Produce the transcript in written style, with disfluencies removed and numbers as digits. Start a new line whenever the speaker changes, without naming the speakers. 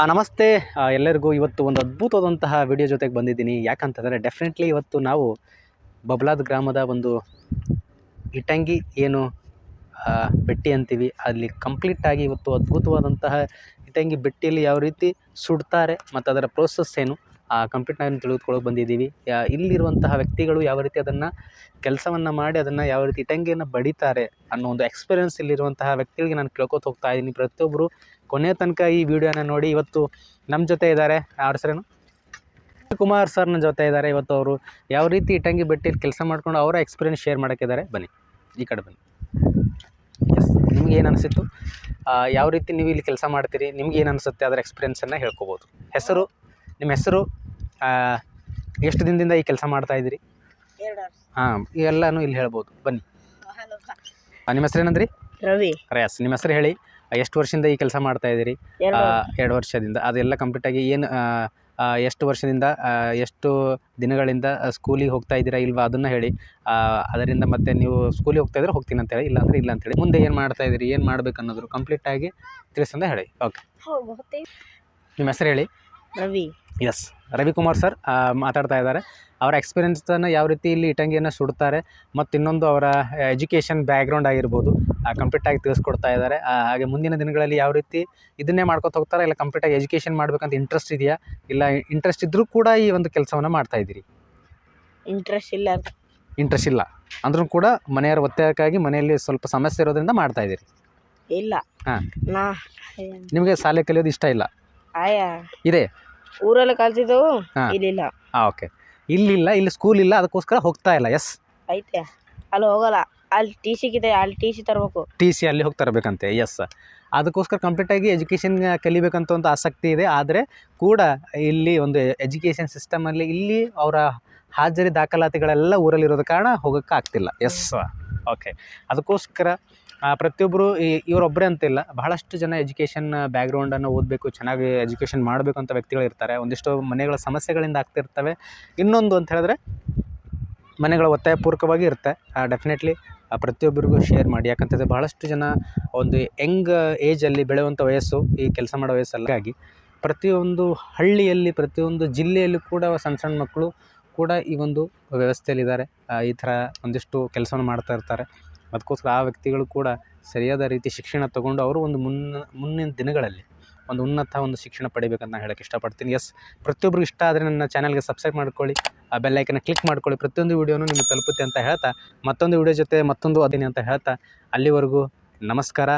ನಮಸ್ತೆ ಎಲ್ಲರಿಗೂ ಇವತ್ತು ಒಂದು ಅದ್ಭುತವಾದಂತಹ ವಿಡಿಯೋ ಜೊತೆಗೆ ಬಂದಿದ್ದೀನಿ. ಯಾಕಂತಂದರೆ ಡೆಫಿನೆಟ್ಲಿ ಇವತ್ತು ನಾವು ಬಬ್ಲಾದ್ ಗ್ರಾಮದ ಒಂದು ಇಟಂಗಿ ಏನು ಬೆಟ್ಟಿ ಅಂತೀವಿ, ಅಲ್ಲಿ ಕಂಪ್ಲೀಟಾಗಿ ಇವತ್ತು ಅದ್ಭುತವಾದಂತಹ ಇಟಂಗಿ ಬೆಟ್ಟಿಯಲ್ಲಿ ಯಾವ ರೀತಿ ಸುಡ್ತಾರೆ ಮತ್ತು ಅದರ ಪ್ರೋಸೆಸ್ ಏನು ಕಂಪ್ಲೀಟಾಗಿ ತಿಳಿದುಕೊಳ್ಳೋಕೆ ಬಂದಿದ್ದೀವಿ. ಇಲ್ಲಿರುವಂತಹ ವ್ಯಕ್ತಿಗಳು ಯಾವ ರೀತಿ ಅದನ್ನು ಕೆಲಸವನ್ನು ಮಾಡಿ ಅದನ್ನು ಯಾವ ರೀತಿ ಇಟಂಗಿಯನ್ನು ಬಡಿತಾರೆ ಅನ್ನೋ ಒಂದು ಎಕ್ಸ್ಪೀರಿಯೆನ್ಸ್ ಇಲ್ಲಿರುವಂತಹ ವ್ಯಕ್ತಿಗಳಿಗೆ ನಾನು ಕೇಳ್ಕೊತ ಹೋಗ್ತಾ ಇದ್ದೀನಿ. ಪ್ರತಿಯೊಬ್ಬರು ಕೊನೆಯ ತನಕ ಈ ವಿಡಿಯೋನ ನೋಡಿ. ಇವತ್ತು ನಮ್ಮ ಜೊತೆ ಇದ್ದಾರೆ, ಅವ್ರ ಹೆಸರೇನು? ಕುಮಾರ್ ಸರ್ನ ಜೊತೆ ಇದ್ದಾರೆ. ಇವತ್ತು ಅವರು ಯಾವ ರೀತಿ ಇಟಂಗಿ ಬೆಟ್ಟಿಯಲ್ಲಿ ಕೆಲಸ ಮಾಡ್ಕೊಂಡು ಅವರ ಎಕ್ಸ್ಪೀರಿಯೆನ್ಸ್ ಶೇರ್ ಮಾಡೋಕ್ಕಿದ್ದಾರೆ. ಬನ್ನಿ, ಈ ಕಡೆ ಬನ್ನಿ. ಎಸ್, ನಿಮ್ಗೆ ಏನು ಅನಿಸಿತ್ತು, ಯಾವ ರೀತಿ ನೀವು ಇಲ್ಲಿ ಕೆಲಸ ಮಾಡ್ತೀರಿ, ನಿಮ್ಗೆ ಏನು ಅನಿಸುತ್ತೆ ಅದರ ಎಕ್ಸ್ಪೀರಿಯೆನ್ಸನ್ನು ಹೇಳ್ಕೊಬೋದು. ಹೆಸರು, ನಿಮ್ಮ ಹೆಸರು, ಎಷ್ಟು ದಿನದಿಂದ ಈ ಕೆಲಸ ಮಾಡ್ತಾಯಿದ್ದೀರಿ? ಹಾಂ, ಎಲ್ಲನೂ ಇಲ್ಲಿ ಹೇಳ್ಬೋದು. ಬನ್ನಿ. ನಿಮ್ಮ ಹೆಸರು ಏನಂದ್ರಿ?
ರವಿ.
ರಯಾಸ್. ನಿಮ್ಮ ಹೆಸರು ಹೇಳಿ. ಎಷ್ಟು ವರ್ಷದಿಂದ ಈ ಕೆಲಸ ಮಾಡ್ತಾಯಿದ್ದೀರಿ? 2 ವರ್ಷದಿಂದ. ಅದೆಲ್ಲ ಕಂಪ್ಲೀಟಾಗಿ ಏನು ಎಷ್ಟು ವರ್ಷದಿಂದ ಎಷ್ಟು ದಿನಗಳಿಂದ ಸ್ಕೂಲಿಗೆ ಹೋಗ್ತಾ ಇದ್ದೀರಾ ಇಲ್ವಾ ಅದನ್ನು ಹೇಳಿ. ಅದರಿಂದ ಮತ್ತೆ ನೀವು ಸ್ಕೂಲಿಗೆ ಹೋಗ್ತಾ ಇದ್ರೆ ಹೋಗ್ತೀನಿ ಅಂತೇಳಿ, ಇಲ್ಲಾಂದರೆ ಇಲ್ಲ ಅಂತೇಳಿ. ಮುಂದೆ ಏನು ಮಾಡ್ತಾ ಇದ್ದೀರಿ, ಏನು ಮಾಡ್ಬೇಕು ಅನ್ನೋದು ಕಂಪ್ಲೀಟಾಗಿ ತಿಳಿಸಂದ ಹೇಳಿ. ಓಕೆ, ನಿಮ್ಮ ಹೆಸರು ಹೇಳಿ.
ರವಿ.
ಎಸ್, ರವಿಕುಮಾರ್ ಸರ್ ಮಾತಾಡ್ತಾ ಇದ್ದಾರೆ. ಅವರ ಎಕ್ಸ್ಪೀರಿಯೆನ್ಸನ್ನು ಯಾವ ರೀತಿ ಇಲ್ಲಿ ಇಟಂಗಿಯನ್ನು ಸುಡ್ತಾರೆ ಮತ್ತು ಇನ್ನೊಂದು ಅವರ ಎಜುಕೇಷನ್ ಬ್ಯಾಕ್ಗ್ರೌಂಡ್ ಆಗಿರ್ಬೋದು ಕಂಪ್ಲೀಟಾಗಿ ತಿಳಿಸ್ಕೊಡ್ತಾ ಇದ್ದಾರೆ. ಹಾಗೆ ಮುಂದಿನ ದಿನಗಳಲ್ಲಿ ಯಾವ ರೀತಿ ಇದನ್ನೇ ಮಾಡ್ಕೊತ ಹೋಗ್ತಾರೆ, ಇಲ್ಲ ಕಂಪ್ಲೀಟಾಗಿ ಎಜುಕೇಷನ್ ಮಾಡಬೇಕಂತ ಇಂಟ್ರೆಸ್ಟ್ ಇದೆಯಾ, ಇಲ್ಲ ಇಂಟ್ರೆಸ್ಟ್ ಇದ್ದರೂ ಕೂಡ ಈ ಒಂದು ಕೆಲಸವನ್ನು ಮಾಡ್ತಾಯಿದ್ದೀರಿ? ಇಂಟ್ರೆಸ್ಟ್ ಇಲ್ಲ ಅಂದ್ರೂ ಕೂಡ ಮನೆಯವರ ಒತ್ತಾಯಕ್ಕಾಗಿ ಮನೆಯಲ್ಲಿ ಸ್ವಲ್ಪ ಸಮಸ್ಯೆ ಇರೋದ್ರಿಂದ ಮಾಡ್ತಾಯಿದ್ದೀರಿ?
ಇಲ್ಲ.
ಹಾಂ, ನಿಮಗೆ ಶಾಲೆ ಕಲಿಯೋದು ಇಷ್ಟ ಇಲ್ಲ? ಇದೆ,
ಊರಲ್ಲಿ ಕಲ್ತಿದ್ದೆವು, ಇಲ್ಲಿಲ್ಲ.
ಹಾಂ, ಓಕೆ. ಇಲ್ಲಿಲ್ಲ, ಇಲ್ಲಿ ಸ್ಕೂಲ್ ಇಲ್ಲ, ಅದಕ್ಕೋಸ್ಕರ ಹೋಗ್ತಾ ಇಲ್ಲ. ಎಸ್,
ಐತೆ, ಅಲ್ಲಿ ಹೋಗಲ್ಲ. ಅಲ್ಲಿ ಟಿ ಸಿಗಿದೆ, ಅಲ್ಲಿ ಟಿ ಸಿ ತರಬೇಕು.
ಟಿ ಸಿ ಅಲ್ಲಿ ಹೋಗಿ ತರಬೇಕಂತೆ. ಎಸ್, ಅದಕ್ಕೋಸ್ಕರ ಕಂಪ್ಲೀಟಾಗಿ ಎಜುಕೇಷನ್ ಕಲಿಬೇಕಂತ ಒಂದು ಆಸಕ್ತಿ ಇದೆ. ಆದರೆ ಕೂಡ ಇಲ್ಲಿ ಒಂದು ಎಜುಕೇಷನ್ ಸಿಸ್ಟಮಲ್ಲಿ ಇಲ್ಲಿ ಅವರ ಹಾಜರಿ ದಾಖಲಾತಿಗಳೆಲ್ಲ ಊರಲ್ಲಿರೋದ ಕಾರಣ ಹೋಗೋಕ್ಕೆ ಆಗ್ತಿಲ್ಲ. Yes, okay. ಅದಕ್ಕೋಸ್ಕರ ಪ್ರತಿಯೊಬ್ಬರು ಇವರೊಬ್ಬರೇ ಅಂತಿಲ್ಲ, ಬಹಳಷ್ಟು ಜನ ಎಜುಕೇಷನ್ ಬ್ಯಾಕ್ಗ್ರೌಂಡನ್ನು ಓದಬೇಕು, ಚೆನ್ನಾಗಿ ಎಜುಕೇಷನ್ ಮಾಡಬೇಕು ಅಂತ ವ್ಯಕ್ತಿಗಳು ಇರ್ತಾರೆ. ಒಂದಿಷ್ಟು ಮನೆಗಳ ಸಮಸ್ಯೆಗಳಿಂದ ಆಗ್ತಿರ್ತವೆ. ಇನ್ನೊಂದು ಅಂತ ಹೇಳಿದ್ರೆ ಮನೆಗಳ ಒತ್ತಾಯಪೂರ್ವಕವಾಗಿ ಇರುತ್ತೆ. ಡೆಫಿನೆಟ್ಲಿ ಪ್ರತಿಯೊಬ್ಬರಿಗೂ ಶೇರ್ ಮಾಡಿ. ಯಾಕಂತಂದರೆ ಬಹಳಷ್ಟು ಜನ ಒಂದು ಯಂಗ್ ಏಜಲ್ಲಿ ಬೆಳೆಯುವಂಥ ವಯಸ್ಸು, ಈ ಕೆಲಸ ಮಾಡೋ ವಯಸ್ಸಲ್ಲಾಗಿ ಪ್ರತಿಯೊಂದು ಹಳ್ಳಿಯಲ್ಲಿ ಪ್ರತಿಯೊಂದು ಜಿಲ್ಲೆಯಲ್ಲೂ ಕೂಡ ಸಣ್ಣ ಸಣ್ಣ ಮಕ್ಕಳು ಕೂಡ ಈ ಒಂದು ವ್ಯವಸ್ಥೆಯಲ್ಲಿದ್ದಾರೆ. ಈ ಥರ ಒಂದಿಷ್ಟು ಕೆಲಸವನ್ನು ಮಾಡ್ತಾ ಇರ್ತಾರೆ. ಅದಕ್ಕೋಸ್ಕರ ಆ ವ್ಯಕ್ತಿಗಳು ಕೂಡ ಸರಿಯಾದ ರೀತಿ ಶಿಕ್ಷಣ ತಗೊಂಡು ಅವರು ಒಂದು ಮುಂದಿನ ದಿನಗಳಲ್ಲಿ ಒಂದು ಉನ್ನತ ಒಂದು ಶಿಕ್ಷಣ ಪಡಿಬೇಕಂತ ನಾನು ಹೇಳೋಕ್ಕೆ ಇಷ್ಟಪಡ್ತೀನಿ. ಎಸ್, ಪ್ರತಿಯೊಬ್ಬರು ಇಷ್ಟ ಆದರೆ ನನ್ನ ಚಾನಲ್ಗೆ ಸಬ್ಸ್ಕ್ರೈಬ್ ಮಾಡ್ಕೊಳ್ಳಿ, ಬೆಲ್ ಐಕನ್ನ ಕ್ಲಿಕ್ ಮಾಡ್ಕೊಳ್ಳಿ. ಪ್ರತಿಯೊಂದು ವೀಡಿಯೋನೂ ನಿಮಗೆ ತಲುಪುತ್ತೆ ಅಂತ ಹೇಳ್ತಾ, ಮತ್ತೊಂದು ವೀಡಿಯೋ ಜೊತೆ ಮತ್ತೊಂದು ಅದೇನೆ ಅಂತ ಹೇಳ್ತಾ, ಅಲ್ಲಿವರೆಗೂ ನಮಸ್ಕಾರ.